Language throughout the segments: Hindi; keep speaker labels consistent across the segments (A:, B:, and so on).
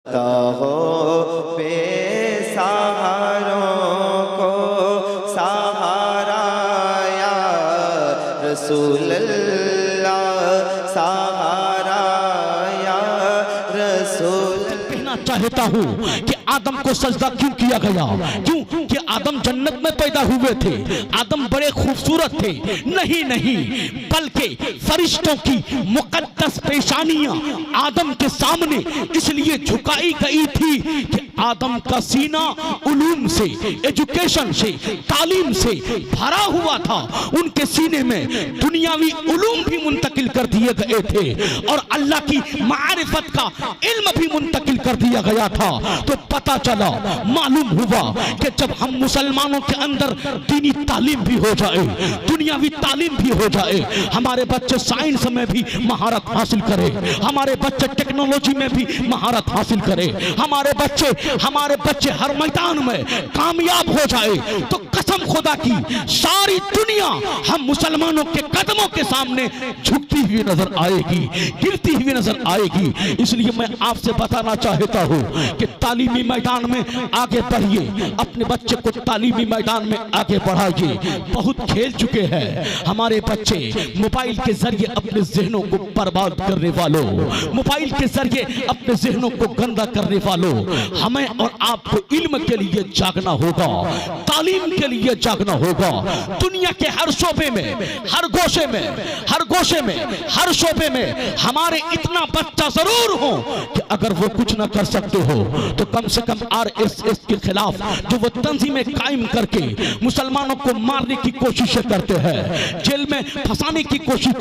A: हो बेसहारों को सहारा या रसूल अल्लाह, सहारा या रसूल।
B: कहना चाहता हूँ कि आदम को सजदा क्यों किया गया? क्यों कि आदम जन्नत में पैदा हुए थे, आदम बड़े खूबसूरत थे। नहीं, बल्कि फरिश्तों की मुकद्दस पेशानियां आदम के सामने इसलिए झुकाई गई थी कि आदम का सीना उलूम से, एजुकेशन से, तालीम से भरा हुआ था। उनके सीने में दुनियावी उलूम भी मुंतकिल कर दिए गए थे और अल्लाह की मारिफत का इल्म भी मुंतकिल कर दिया गया था। तो पता चला, मालूम हुआ कि जब हम मुसलमानों के अंदर दीनी तालीम भी हो जाए, दुनियावी तालीम भी हो जाए, हमारे बच्चे साइंस में भी महारत हासिल करें, हमारे बच्चे टेक्नोलॉजी में भी महारत हासिल करें, हमारे बच्चे हर मैदान में कामयाब हो जाए, तो कसम खुदा की सारी दुनिया हम मुसलमानों के कदमों के सामने झुकती हुई नजर आएगी, गिरती हुई नजर आएगी। इसलिए मैं आपसे बताना चाहता हूँ कि तालीमी मैदान में आगे बढ़िए, अपने बच्चे को तालीमी मैदान में आगे बढ़ाइए। बहुत खेल चुके हैं हमारे बच्चे मोबाइल के जरिए अपने जहनों को बर्बाद करने वालों, मोबाइल के जरिए अपने जहनों को गंदा करने वालों। हमें और आपको इल्म के लिए जागना होगा, तालीम के लिए जागना होगा। दुनिया के हर शोबे में, हर गोशे में, हर शोबे में हमारे इतना बच्चा जरूर हो कि अगर वो कुछ ना कर सकते हो तो कम से कम RSS के खिलाफ जो वो तंजीमें कायम करके मुसलमानों को मारने की कोशिश करते हैं, जेल में फंसाने की कोशिश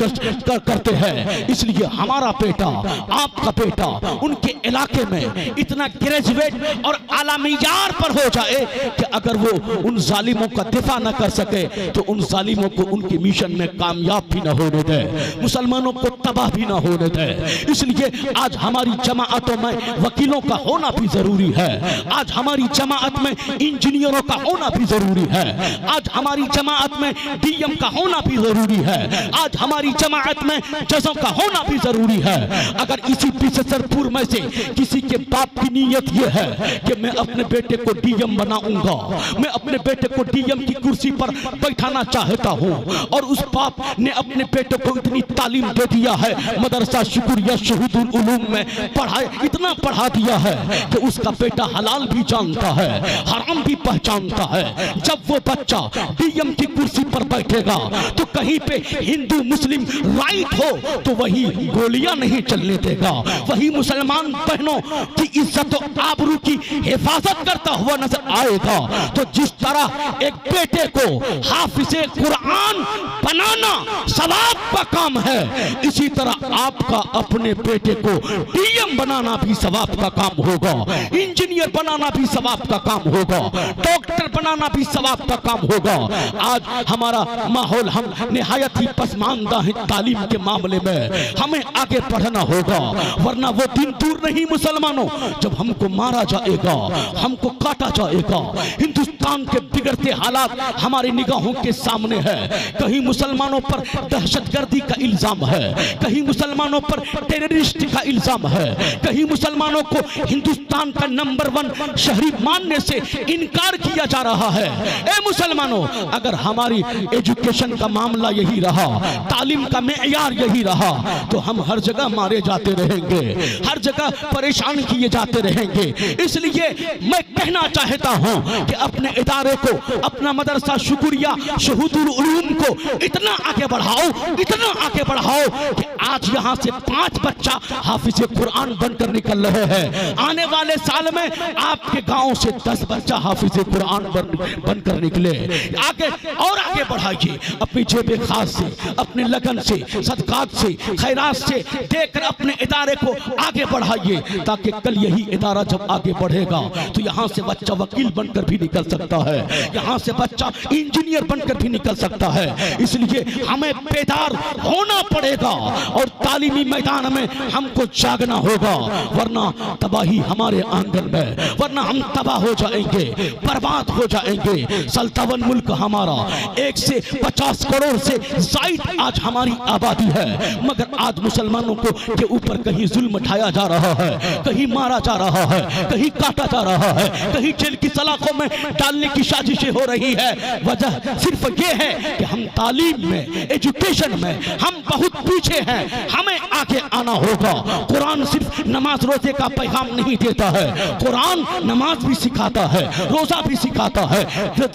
B: करते हैं। इसलिए हमारा बेटा, आपका बेटा उनके इलाके में इतना ग्रेजुएट और आलामियार पर हो जाए कि अगर वो उन जालिमों का दिफा न कर सके तो उन जालिमों को उनके मिशन में कामयाब भी न होने दे, मुसलमानों को तबाह भी न होने दे। इसलिए आज हमारी जमाअतों में वकीलों का होना भी जरूरी है, आज हमारी जमाअत में इंजीनियरों का होना भी जरूरी है, आज हमारी जमाअत में DM का होना भी जरूरी है, आज हमारी जमाअत में जजों का होना भी जरूरी है। अगर इसी पिछसरपुर में से किसी के बाप की नीयत यह है कि मैं अपने बेटे को DM बनाऊंगा, मैं अपने बेटे को DM की कुर्सी पर बैठाना चाहता हूं, और उस बाप ने अपने बेटे को इतनी तालीम दे दिया है, मदरसा शुक्रिया शहीदुल उलूम में पढ़ाए, इतना पढ़ा दिया है कि उसका बेटा हलाल भी जानता है, हराम भी पहचानता है। जब वो बच्चा DM की कुर्सी पर बैठेगा तो कहीं पे हिंदू मुस्लिम राइट हो तो वही गोलियां नहीं चलने देगा, वही मुसलमान बहनों की इज्जत और आबरू की हिफाजत करता हुआ नजर आएगा। तो जिस तरह एक बेटे को हाफिज़े कुरान बनाना सवाब का काम है, इसी तरह आपका अपने बेटे को DM बनाना भी सवाब का काम होगा, इंजीनियर बनाना भी सवाब का काम होगा, डॉक्टर बनाना भी सवाब का काम होगा। आज हमारा माहौल, हम निहायत ही पसमानदा है तालीम के मामले में, हमें आगे बढ़ना होगा, वरना वो दिन दूर नहीं मुसलमानों जब हमको मारा जाएगा, हमको काटा जाएगा। हिंदुस्तान के बिगड़ते हालात हमारी निगाहों के सामने है। कहीं मुसलमानों पर दहशतगर्दी का इल्जाम है, कहीं मुसलमानों पर टेररिस्ट का इल्जाम है, कहीं मुसलमानों को हिंदुस्तान का नंबर 1 शहरी मानने से इनकार किया जा रहा है। ए मुसलमानों, अगर हमारी एजुकेशन का मामला यही रहा, तालीम का मेयार यही रहा, तो हम हर जगह मारे जाते रहेंगे, हर जगह परेशान किए जाते रहेंगे। इसलिए मैं कहना चाहता हूं कि अपने इदारे को, अपना मदरसा शुक्रिया शहीदुल उलूम को इतना आगे बढ़ाओ, इतना आगे बढ़ाओ कि आज यहां से 5 बच्चा हाफिज़े कुरान बनकर निकल रहे हैं। आने वाले साल में आपके गांव से 10 बच्चा हाफिज़े कुरान बनकर निकले। आगे और आगे बढ़ाइए, अपनी जेबे खास से, अपने लगन से, सदकात से, खैरात से देकर अपने इदारे को आगे बढ़ाइए, ताकि कल यही इदारा जब आगे आगे बढ़ेगा तो यहाँ से बच्चा वकील बनकर भी निकल सकता है, यहाँ से बच्चा इंजीनियर बनकर भी निकल सकता है। इसलिए हमें बेदार होना पड़ेगा और तालीमी मैदान में हमको जागना होगा, वरना तबाही हमारे आंगन में, वरना हम तबाह हो जाएंगे, बर्बाद हो जाएंगे। सल्तवन मुल्क हमारा 150 करोड़ से जायद आज हमारी आबादी है, मगर आज मुसलमानों को के ऊपर कहीं जुल्म ढाया जा रहा है, कहीं मारा जा रहा है, कहीं काटा जा रहा है, कहीं जेल की सलाखों में डालने की साजिशें हो रही है। वजह सिर्फ ये है कि हम तालीम में, एजुकेशन में हम बहुत पीछे हैं, हमें आगे आना होगा। कुरान सिर्फ नमाज रोजे का पैगाम नहीं देता है, कुरान नमाज भी सिखाता है, रोजा भी सिखाता है,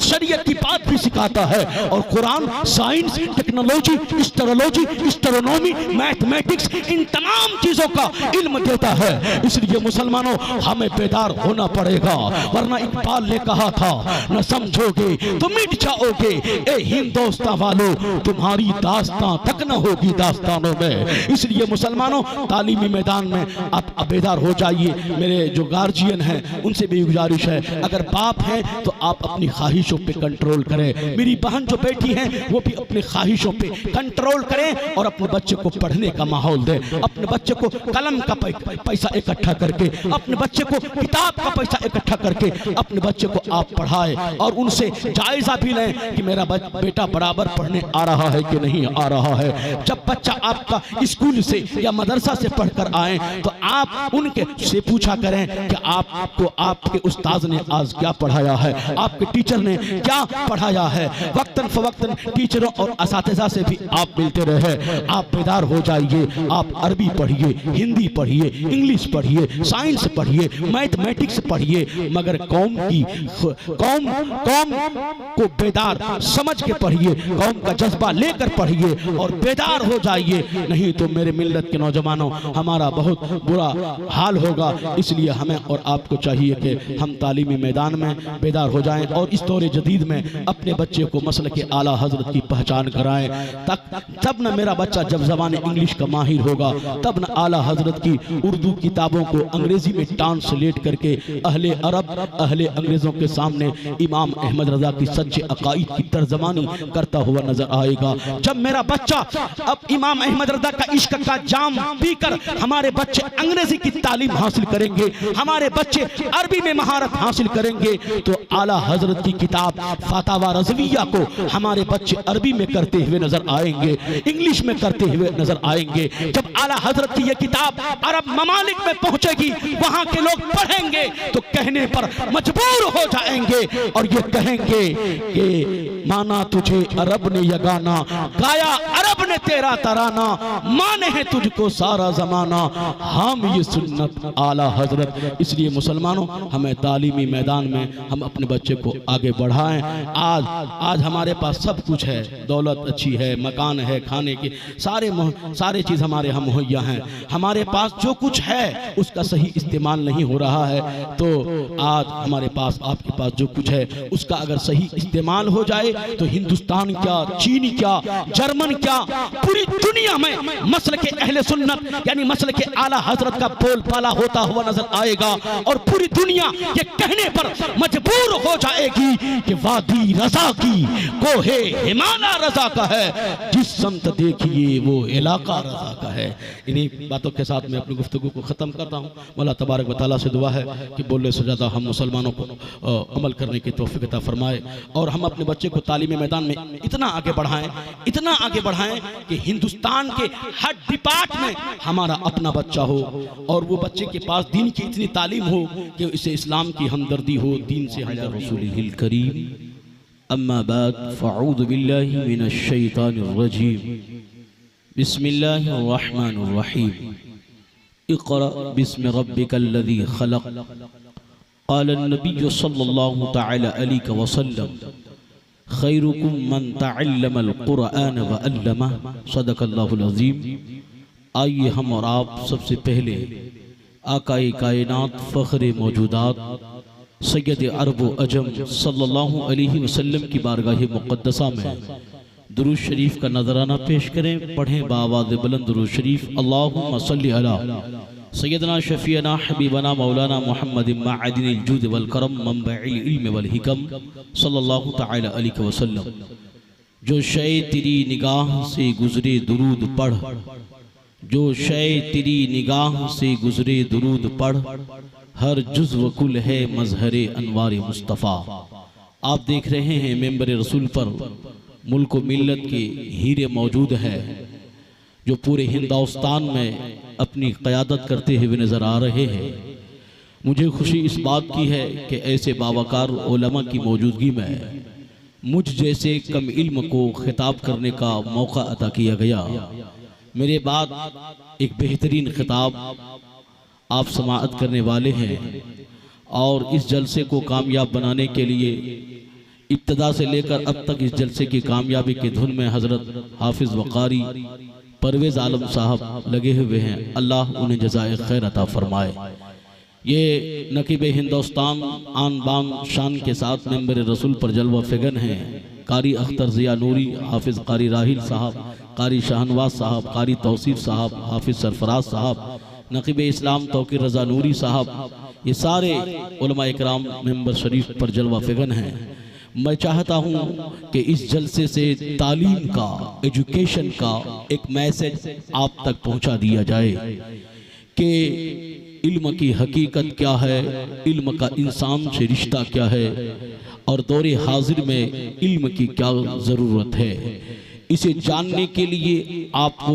B: शरीयत की बात भी सिखाता है, और Quran science, technology, astrology, astronomy, mathematics, इन तमाम चीजों का इल्म देता है। इसलिए मुसलमानों हमें बेदार होना पड़ेगा, वरना इकबाल ने कहा था, न समझोगे तो मिट जाओगे, ए हिंदुस्तान वालों तुम्हारी दास्तां तक न होगी दास्तानों में। इसलिए मुसलमानों तालीमी मैदान में आप बेदार हो जाइए। मेरे जो गार्जियन हैं उनसे भी गुजारिश है, अगर बाप हैं तो आप अपनी ख्वाहिशों पे कंट्रोल करें, मेरी बहन जो बैठी हैं वो भी अपनी ख्वाहिशों पे कंट्रोल करें और अपने बच्चे को पढ़ने का माहौल दें, अपने बच्चे को कलम का पैसा इकट्ठा करके, अपने बच्चे को किताब का पैसा इकट्ठा करके अपने बच्चे को आप पढ़ाएं और उनसे जायजा भी लें कि मेरा बेटा बराबर पढ़ने आ रहा है कि नहीं आ रहा है। जब बच्चा आपका स्कूल से या मदरसा से पढ़कर आए तो आप उनके से पूछा करें कि आपको आपके उस्ताद ने आज क्या पढ़ाया है, आपके टीचर ने क्या पढ़ाया है। वक्तन फवक्तन टीचरों और असातिज़ा से भी आप मिलते रहे। आप बेदार हो जाइए, आप अरबी पढ़िए, हिंदी पढ़िए, इंग्लिश पढ़िए, साइंस पढ़िए, मैथमेटिक्स पढ़िए, मगर कौम को बेदार समझ के पढ़िए, कौम का जज्बा लेकर पढ़िए और बेदार हो जाइए, नहीं तो मेरे मिल्लत के नौजवानों हमारा बहुत बुरा हाल होगा। इसलिए हमें और आपको चाहिए कि हम तालीमी मैदान में बेदार हो जाएं और इस दौर जदीद में अपने बच्चे को मसलक के आला हजरत की पहचान कराएं। तब न मेरा बच्चा जब ज़बान इंग्लिश का माहिर होगा, तब न आला हजरत की उर्दू किताबों को अंग्रेजी में ट्रांसलेट करके अहले अरब, अहले अंग्रेजों के सामने इमाम अहमद रजा की सच्चे अकाईद की तर्जमानी करता हुआ नजर आएगा। जब मेरा बच्चा अब इमाम अहमद रजा का इश्क का जाम पीकर हमारे बच्चे अंग्रेजी की तालीम हासिल करेंगे, हमारे बच्चे अरबी में महारत हासिल करेंगे, तो आला हजरत की किताब फतावा रज़विया को हमारे बच्चे अरबी में करते हुए नजर आएंगे, इंग्लिश में करते हुए नजर आएंगे। जब आला हजरत की यह किताब अरब ममालिक में पहुंचेगी, वहां के लोग पढ़ेंगे तो कहने पर मजबूर हो जाएंगे और ये कहेंगे कि माना तुझे अरब ने यगाना, गाया अरब ने तेरा तराना, माने है तुझको सारा जमाना, हम ये सुन्नत आला हजरत। इसलिए मुसलमानों हमें तालीमी मैदान में हम अपने बच्चे को आगे बढ़ाएं। आज हमारे पास सब कुछ है, दौलत अच्छी है, मकान है, खाने के सारे चीज़ हमारे हम मुहैया हैं, हमारे पास जो कुछ है उसका सही इस्तेमाल नहीं हो रहा है। तो आज हमारे पास, आपके पास जो कुछ है उसका अगर सही इस्तेमाल हो जाए तो हिंदुस्तान क्या, चीन क्या, जर्मन क्या, पूरी दुनिया में मसल के अहले सुन्नत यानी मसल के आला हजरत का बोलबाला होता हुआ नजर आएगा और पूरी दुनिया ये कहने पर मजबूर हो जाएगी कि वादी रजा की कोहे हिमालय रजा का है, जिस समत देखिए वो इलाका रजा का है। इन्हीं बातों के साथ मैं अपनी गुफ्तगू को ख़त्म करता हूँ। मौला तबारक व तआला से दुआ है कि बोलने से ज़्यादा हम मुसलमानों को अमल करने की तौफीक अता फरमाए और हम अपने बच्चे को तालीमी मैदान में इतना आगे बढ़ाएं कि हिंदुस्तान के हर डिपार्ट में हमारा अपना बच्चा हो और वो बच्चे के पास दीन की इतनी तालीम हो कि इसे इस्लाम की हमदर्दी हो, दीन से रसूलिल करीम। अम्मा बाद फ़अऊज़ु बिल्लाहि मिनश शैतानिर रजीम। बिस्मिल्लाहिर रहमानिर रहीम। इक़रा बिस्मि रब्बिकल्लज़ी ख़लक़। क़ाल अन्नबिय्यु सल्लल्लाहु तआला अलैहि वसल्लम खैरुकुम मन तअल्लमल क़ुरआन व अल्लमह। सदक़ल्लाहुल अज़ीम। आइए हम और आप सबसे पहले आकाए कायनात फ़ख्र मौजूदात सैयद अरब व अजम सल्लल्लाहु अलैहि वसल्लम की बारगाह मुक़द्दसा में दुरूद शरीफ का नजराना पेश करें। पढ़ें बाआवाज़ बुलंद दुरूद शरीफ। अल्लाहुम्मा सल्लि अला सैयदना शफीना हबीबना मौलाना मोहम्मद माअदिनिल जूद वल करम मंबइल इल्म वल हिकम सल्लल्लाहु तआला अलैहि वसल्लम। जो शय तेरी निगाह से गुजरे दुरूद पढ़, जो शय तेरी निगाह से गुजरे दुरूद पढ़, हर जुज़्व कुल है मजहरे अनवार मुस्तफ़ा। आप देख रहे हैं मेंबर रसूल पर मुल्क व मिल्लत के हीरे मौजूद हैं जो पूरे हिंदुस्तान में अपनी क़यादत करते हुए नज़र आ रहे हैं। मुझे खुशी इस बात की है कि ऐसे बावकार उलमा की मौजूदगी में मुझ जैसे कम इल्म को खिताब करने का मौका अता किया गया। मेरे बाद एक बेहतरीन खिताब आप समाअत करने वाले हैं और इस जलसे को कामयाब बनाने के लिए इब्तदा से लेकर अब तक इस जलसे की कामयाबी की धुन में हज़रत हाफिज़ वक़ारी परवेज़ आलम साहब लगे हुए हैं। अल्लाह उन्हें जज़ाए खैर अता फरमाए। ये नकीब हिंदुस्तान आन बान शान के साथ मेंबर रसूल पर जलवा फिगन हैं। कारी अख्तर ज़िया नूरी, हाफिज़ कारी राहिल साहब, कारी शाहनवाज साहब, कारी तौसीफ़ साहब, हाफिज़ सरफराज साहब, नकीब इस्लाम तौकीर रज़ा नूरी साहब, ये सारे उलमा इकराम मेंबर शरीफ पर जलवा फिगन हैं। मैं चाहता हूँ कि इस जलसे से तालीम का, एजुकेशन का एक मैसेज आप तक पहुँचा दिया जाए कि इल्म की हकीकत क्या है, इल्म का इंसान से रिश्ता क्या है और दौरे हाजिर में इल्म की क्या ज़रूरत है। इसे जानने के लिए आपको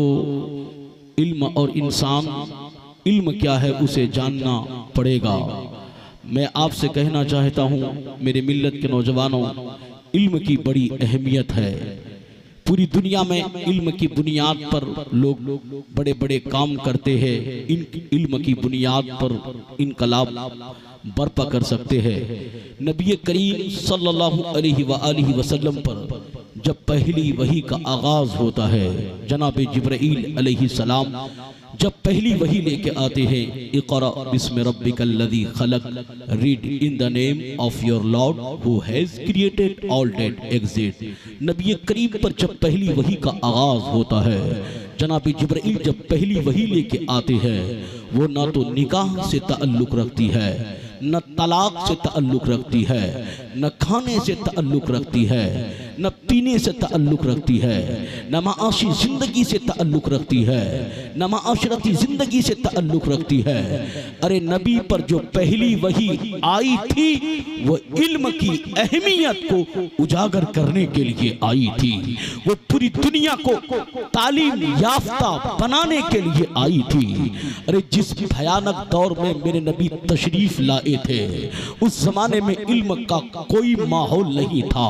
B: इल्म और इंसान, इल्म क्या है उसे जानना पड़ेगा। मैं आपसे कहना चाहता हूँ मेरे मिल्लत के नौजवानों, इल्म की बड़ी अहमियत है। पूरी दुनिया में इल्म की बुनियाद पर लोग बड़े बड़े काम करते हैं। इन इल्म की बुनियाद पर इनकलाब बर्पा कर सकते हैं। नबी करीम सल्लल्लाहु अलैहि वसल्लम पर जब पहली वही का आगाज होता है, जनाब जिब्राईल अलैहिस्सलाम जब पहली वही लेके आते हैं, इक़रा बिस्मि रब्बिकल्लज़ी खलक़, read in the name of your lord who has created all that exist. नबी करीम पर जब पहली वही का आगाज होता है, जनाब जिब्राईल जब पहली वही लेके आते हैं, वो ना तो निकाह से ताल्लुक़ रखती है, न तलाक से ताल्लुक़ रखती है, न खाने से ताल्लुक़ रखती है, न पीने से ताल्लुक़ रखती है, न माशी ज़िंदगी से ताल्लुक़ रखती है, न माशरती ज़िंदगी से ताल्लुक़ रखती है। अरे नबी पर जो पहली वही आई थी वो इल्म की अहमियत को उजागर करने के लिए आई थी। वो पूरी दुनिया को तालीम याफ्ता बनाने के लिए आई थी। अरे जिस भयानक दौर में मेरे नबी तशरीफ लाए थे, उस जमाने में इल्म का कोई माहौल नहीं था,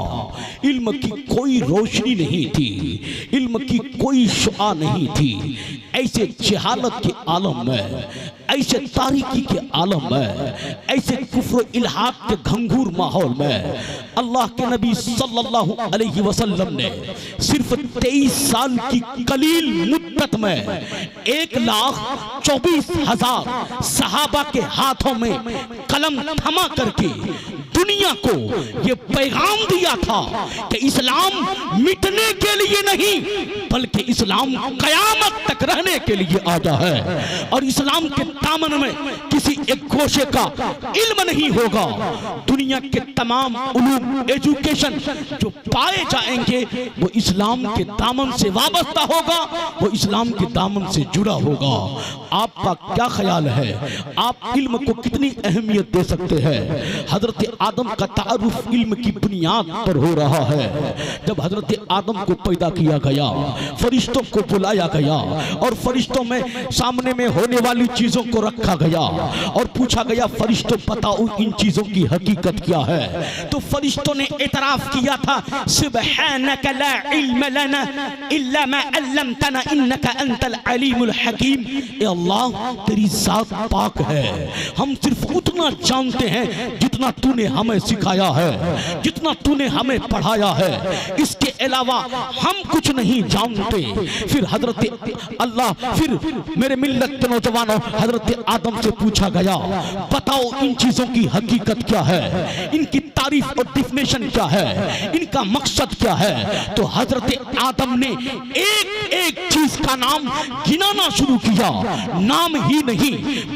B: इल्म की कोई रोशनी नहीं थी, इल्म की कोई शुआ नहीं थी। ऐसे जहालत के आलम में, ऐसे तारीकी के आलम में, ऐसे कुफ्र इल्हाद के घंघूर माहौल में अल्लाह के नबी सल्लल्लाहु अलैहि वसल्लम ने सिर्फ 23 साल की कलील मुद्दत में 1,24,000 सहाबा के हाथों में कलम थमा करके दुनिया को ये पैगाम दिया था कि इस्लाम मिटने के लिए नहीं बल्कि इस्लाम कयामत तक रहने के लिए आता है। और इस्लाम के दामन में किसी एक गोशे का इल्म नहीं होगा। दुनिया के तमाम उलूम, एजुकेशन जो पाए जाएंगे वो इस्लाम के दामन से वाबस्ता होगा, वो इस्लाम के दामन से जुड़ा होगा। आपका क्या ख्याल है? आप इल्म को कितनी अहमियत दे सकते हैं? हजरत आदम का तारुफ इल्म की बुनियाद पर हो रहा है। जब हजरत आदम को पैदा किया गया, फरिश्तों को बुलाया गया और फरिश्तों में सामने में होने वाली चीजों को रखा गया और पूछा गया, फरिश्तों बताओ इन चीजों की हकीकत क्या है? तो फरिश्तों ने इतराफ किया था, सुब्हानक ला इल्म लना इल्ला मा अल्लमतना इन्नका अंतल अलीमुल हकीम। ए अल्लाह, तेरी जात पाक है, हम सिर्फ उतना जानते हैं जितना तूने हमें सिखाया है, जितना तूने हमें पढ़ाया है, इसके अलावा हम कुछ नहीं जानते। फिर हजरत अल्लाह, फिर मेरे मिल्लत के नौजवानों, हजरत आदम से पूछा गया, बताओ इन चीजों की हकीकत क्या है, इनकी तारीफ और डिफिनेशन क्या है, इनका मकसद क्या है। तो हजरत आदम ने एक एक चीज का नाम गिनाना शुरू किया, नाम ही नहीं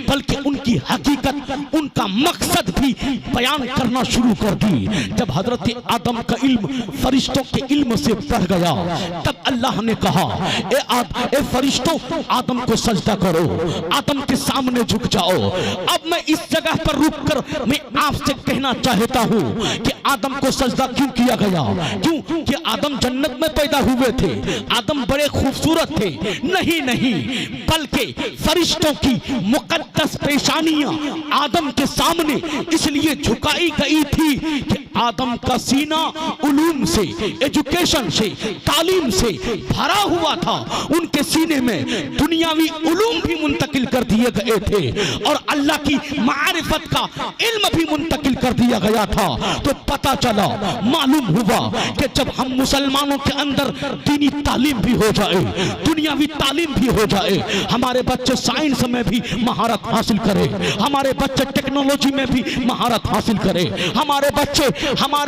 B: बल्कि उनकी हकीकत, उनका मकसद भी बयान करना शुरू कर दी। जब हजरत आदम का इल्म फरिश्तों के इल्म से बढ़ गया, तब अल्लाह ने कहा, ए फरिश्तों, आदम को सजदा करो, आदम के सामने झुक जाओ। अब मैं इस जगह पर रुककर मैं आपसे कहना चाहता हूं कि आदम को सजदा क्यों किया गया। क्यों कि आदम जन्नत में पैदा हुए थे, आदम बड़े खूबसूरत थे, नहीं नहीं बल्कि फरिश्तों की मुकद्दस पेशानियां आदम के सामने इसलिए झुकाई गई थी कि आदम का सीना उलूम से, एजुकेशन से, तालीम से भरा हुआ था। उनके सीने में दुनियावी उलूम भी मुंतकिल कर दिए गए थे और अल्लाह की मारिफत का इल्म भी मुंतकिल कर दिया गया था। तो पता चला, मालूम हुआ कि जब हम मुसलमानों के अंदर दीनी तालीम भी हो जाए, दुनियावी तालीम भी हो जाए, हमारे बच्चे साइंस में भी महारत हासिल करें, हमारे बच्चे टेक्नोलॉजी में भी महारत हासिल करें, हमारे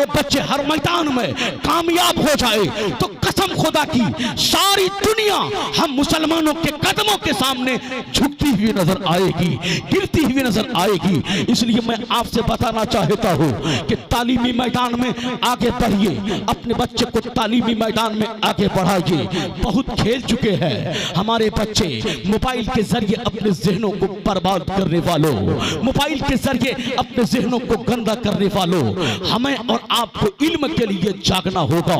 B: बच्चे हर मैदान में कामयाब हो जाए, तो कसम खुदा की सारी दुनिया हम मुसलमानों के कदमों के सामने झुकती हुई नजर आएगी, गिरती हुई नजर आएगी। इसलिए मैं आपसे बताना चाहता हूं कि तालीमी मैदान में आगे बढ़िए, अपने बच्चे को तालीमी मैदान में आगे बढ़ाइए। बहुत खेल चुके हैं हमारे बच्चे मोबाइल के जरिए अपने जहनों को बर्बाद करने वालों, मोबाइल के जरिए अपने जहनों को गंदा करने वालों। हमें और आपको इल्म के लिए जागना होगा,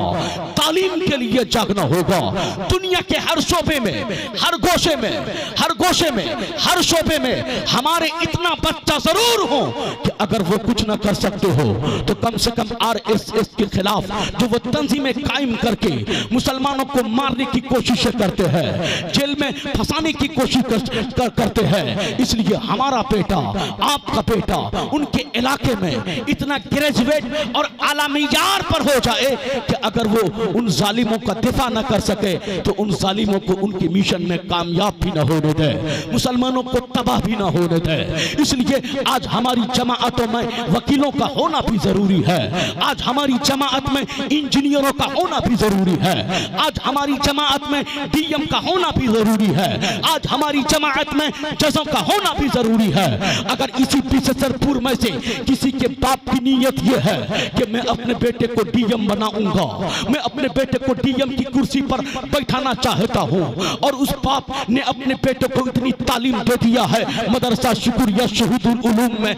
B: तालीम के लिए जागना होगा। दुनिया के हर शोबे में, हर गोशे में, हर शोबे में हमारे इतना बच्चा जरूर हो कि अगर वो कुछ ना कर सकते हो तो कम से कम RSS के खिलाफ जो वो तंजीमें कायम करके मुसलमानों को मारने की कोशिश करते हैं, जेल में फंसाने की कोशिश करते हैं। इसलिए हमारा बेटा, आपका बेटा उनके इलाके में इतना ग्रेजुएट और आलामियार पर हो जाए कि अगर वो उन जालिमों का दिफा न कर सके तो उन जालिमों को उनके मिशन में कामयाब भी न होने दे, मुसलमानों को तबाह भी न होने दे। इसलिए आज हमारी जमाअतों में वकीलों का होना भी जरूरी है, आज हमारी जमाअत में इंजीनियरों का होना भी जरूरी है, आज हमारी जमाअत में DM का होना भी जरूरी है, आज हमारी जमाअत में जजों का होना भी जरूरी है। अगर इसी पिछहत्तरपुर में से किसी के बाप की नीयत यह है कि मैं अपने बेटे को DM बनाऊंगा, मैं अपने बेटे को DM की कुर्सी पर बैठाना चाहता हूं, और उस बाप ने अपने बेटे को इतनी तालीम दे दिया है, मदरसा शुक्रिया शहीदुल उलूम में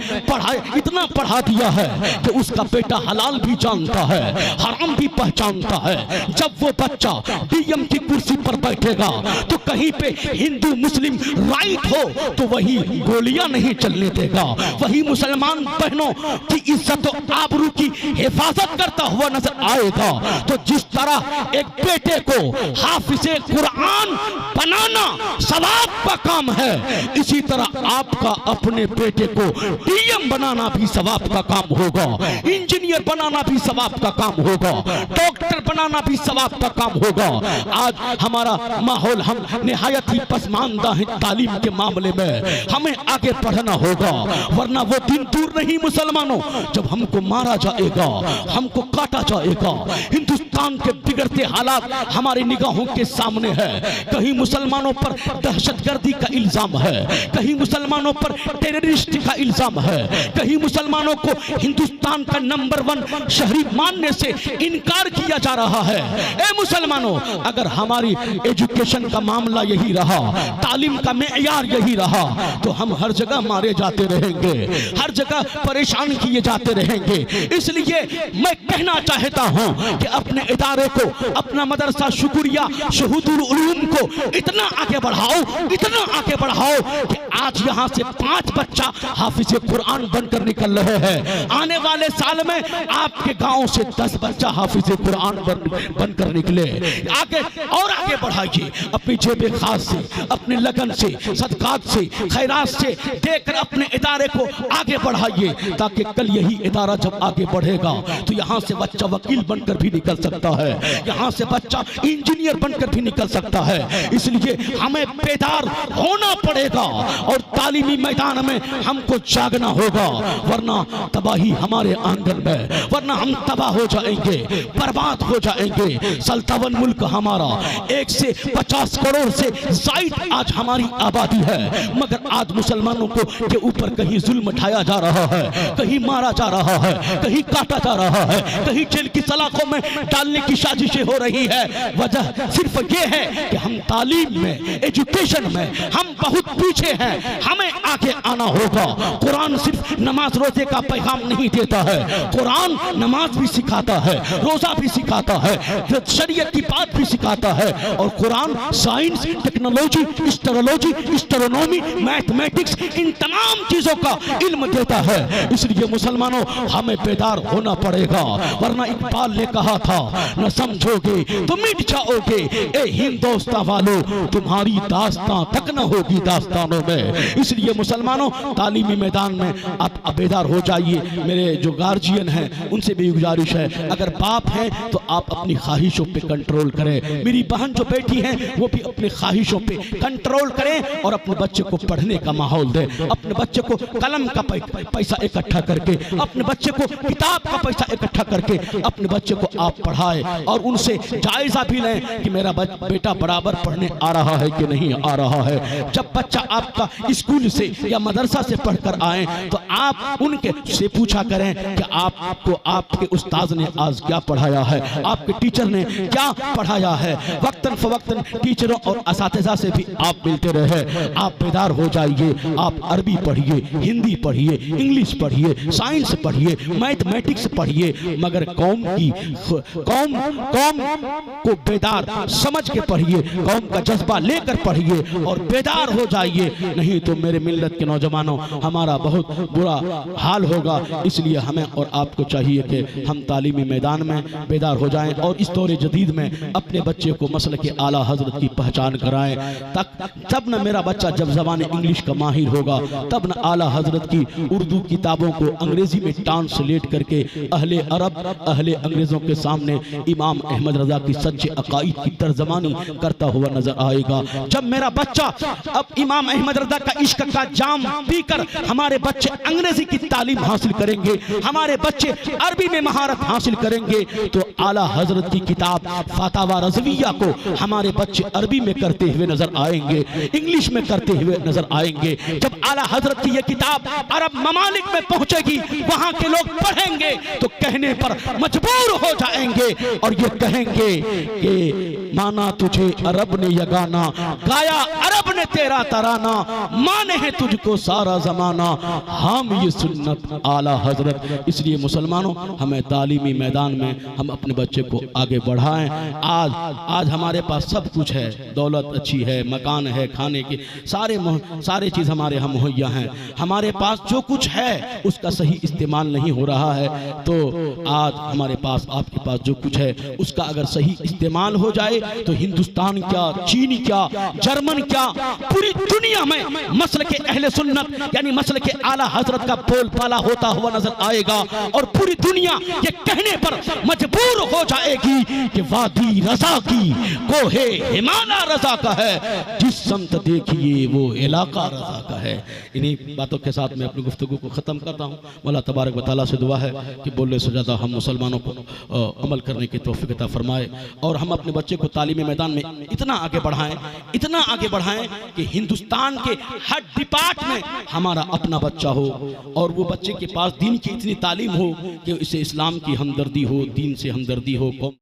B: इतना पढ़ा दिया है कि उसका बेटा हलाल भी जानता है, हराम भी पहचानता है। जब वो बच्चा DM की कुर्सी पर बैठेगा तो कहीं पे हिंदू मुस्लिम राइट हो तो वही गोलियां नहीं चलने देगा, वही मुसलमान बहनों की इज्जत और आबरू की हिफाजत करता हुआ नजर आएगा। तो जिस तरह एक बेटे को हाफिज़े कुरान बनाना सवाब का काम है, इसी तरह आपका अपने बेटे को DM बनाना भी सवाब का काम होगा, इंजीनियर बनाना भी सवाब का काम होगा, डॉक्टर बनाना भी सवाब का काम होगा। आज हमारा माहौल, हम निहायत ही पसमानदा है तालीम के मामले में, हमें आगे बढ़ना होगा, वरना वो दिन दूर नहीं मुसलमानों जब हमको मारा जाएगा, हमको काटा जाएगा। हिंदुस्तान के बिगड़ते हालात हमारी निगाहों के सामने है। कहीं मुसलमानों पर दहशतगर्दी का इल्जाम है, कहीं मुसलमानों पर टेररिस्ट का इल्जाम है, कहीं मुसलमानों को हिंदुस्तान का नंबर 1 शहरी मानने से इनकार किया जा रहा है। ए मुसलमानों, अगर हमारी एजुकेशन का मामला यही रहा, तालीम का मेयार यही रहा, तो हम हर जगह मारे जाते रहेंगे, हर जगह परेशान किए जाते रहेंगे। इसलिए मैं कहना चाहता हूं कि अपने इदारे को, अपना मदरसा शुक्रिया शहीदुल उलूम को इतना आगे बढ़ाओ, इतना आगे बढ़ाओ कि आज यहां से 5 बच्चा हाफिज़े कुरान बनकर निकल रहे हैं। आने वाले साल में आपके गांव से 10 बच्चा हाफिज़े कुरान बनकर निकले। आगे और आगे बढ़ाइए, अपनी जेब खास से, अपने लगन से, सदकात से, खैरात से देकर अपने इदारे को आगे बढ़ाइए, ताकि कल यही इदारा जब आगे बढ़ेगा तो यहाँ से बच्चा वकील बनकर भी निकल सकता है, यहाँ से बच्चा इंजीनियर बनकर भी निकल सकता है। इसलिए हमें बेदार होना पड़ेगा और तालीमी मैदान में हमको जागना होगा, वरना तबाही हमारे आंगन में, वरना हम तबाह हो जाएंगे, बर्बाद हो जाएंगे। सल्तवन मुल्क हमारा 150 करोड़ से जायद आज हमारी आबादी है, मगर आज मुसलमानों को के ऊपर कहीं जुल्म ढाया जा रहा है, कहीं मारा जा रहा है, कहीं काटा जा रहा है, कहीं जेल की सलाखों में डालने की साजिशें हो रही है। वजह सिर्फ ये है कि हम तालीम में, एजुकेशन में हम बहुत पीछे हैं, हमें आगे आना होगा। कुरान सिर्फ नमाज रोजे का पैगाम नहीं देता है, कुरान नमाज भी सिखाता है, रोजा भी सिखाता है, शरीयत की बात भी सिखाता है, और Quran science, technology, astrology, astronomy, mathematics, इन तमाम चीजों का इल्म देता है। इसलिए मुसलमानों हमें बेदार होना पड़ेगा, वरना इकबाल ने कहा था, न समझोगे तो मिट जाओगे, ए हिंदुस्तान वालों तुम्हारी दास्तां तक न होगी दास्तानों में। इसलिए मुसलमानों तालीमी मैदान में आप बेदार हो जाइए। मेरे जो गार्जियन हैं उनसे भी गुजारिश है, अगर बाप हैं तो आप अपनी ख्वाहिशों पे कंट्रोल करें। मेरी बहन जो बेटी हैं वो भी अपनी ख्वाहिशों पे कंट्रोल करें और अपने बच्चे को पढ़ने का माहौल दें, अपने बच्चे को कलम का पैसा इकट्ठा करके, अपने बच्चे को किताब का पैसा इकट्ठा करके अपने बच्चे को आप पढ़ाएं, और उनसे जायजा भी लें कि मेरा बेटा बराबर पढ़ने आ रहा है कि नहीं आ रहा है। जब बच्चा आपका स्कूल से या मदरसा से पढ़कर आए तो आप उनके से पूछा करें कि आपको आपके उस्ताद ने आज क्या पढ़ाया है, आपके टीचर ने क्या पढ़ाया है। वक्तन फवक्तन टीचरों और असातिज़ा से भी आप मिलते रहे। आप बेदार हो जाइए, आप अरबी पढ़िए, हिंदी पढ़िए, इंग्लिश पढ़िए, साइंस पढ़िए, मैथमेटिक्स पढ़िए, मगर कौम को बेदार समझ के पढ़िए, कौम का जज्बा लेकर पढ़िए और बेदार हो जाइए। नहीं तो मेरे मिल्लत के नौजवानों हमारा बहुत बुरा हाल होगा। इसलिए हमें और आपको चाहिए कि हम तालीमी मैदान में बेदार हो जाएं और इस दौर जदीद में अपने बच्चे को मसल के आला हजरत की पहचान कराएं। तब न मेरा बच्चा जब ज़बान इंग्लिश का माहिर होगा, तब न आला हजरत की उर्दू किताबों को अंग्रेजी में ट्रांसलेट करके अहले अरब, अहले अंग्रेजों के सामने इमाम अहमद रजा की सच्चे अकाईद की तर्जमानी करता हुआ नजर आएगा। जब मेरा बच्चा अब इमाम अहमद रजा का इश्क का जाम पीकर हमारे बच्चे अंग्रेजी की तालीम हासिल करेंगे, हमारे बच्चे अरबी में महारत हासिल करेंगे, तो आला हजरत की किताब फतावा रज़विया को हमारे बच्चे अरबी में करते हुए नजर आएंगे, इंग्लिश में करते हुए नजर आएंगे। जब आला हजरत की यह किताब अरब ममालिक में पहुंचेगी, वहां के लोग पढ़ेंगे तो कहने पर मजबूर हो जाएंगे और ये कहेंगे कि माना तुझे अरब ने यगाना, गाया अरब ने तेरा तराना, माने है तुझको सारा जमाना, हम ये सुन्नत आला हजरत। इसलिए मुसलमानों हमें तालीमी मैदान में हम अपने बच्चे को आगे बढ़ाएं। आज हमारे पास सब कुछ है, दौलत अच्छी है, मकान है, खाने के सारे चीज़ हमारे हम मुहैया हैं। हमारे पास जो कुछ है उसका सही इस्तेमाल नहीं हो रहा है, तो आज हमारे पास आपके पास जो कुछ है उसका अगर सही इस्तेमाल हो जाए तो हिंदुस्तान क्या, चीन क्या, जर्मन क्या, पूरी दुनिया में मसल के अहले सुन्नत यानी मसल के आला हजरत का बोलबाला होता हुआ नजर आएगा और पूरी दुनिया ये कहने पर मजबूर हो जाएगी कि वादी रजा की कोहे हिमालय रजा का है, जिस समत देखिए वो इलाका रजा का है। इन्हीं बातों के साथ मैं अपनी गुफ्तगू को ख़त्म करता हूँ। मौला तबारक व तआला से दुआ है कि बोलने से ज़्यादा हम मुसलमानों को अमल करने की तौफीक अता फरमाए और हम अपने बच्चे को तालीमी मैदान में इतना आगे बढ़ाएं कि हिंदुस्तान के हर डिपार्ट में हमारा अपना बच्चा हो और वो बच्चे के पास दीन की इतनी तालीम हो कि इसे इस्लाम की हमदर्दी हो, दीन से हमदर्दी हो।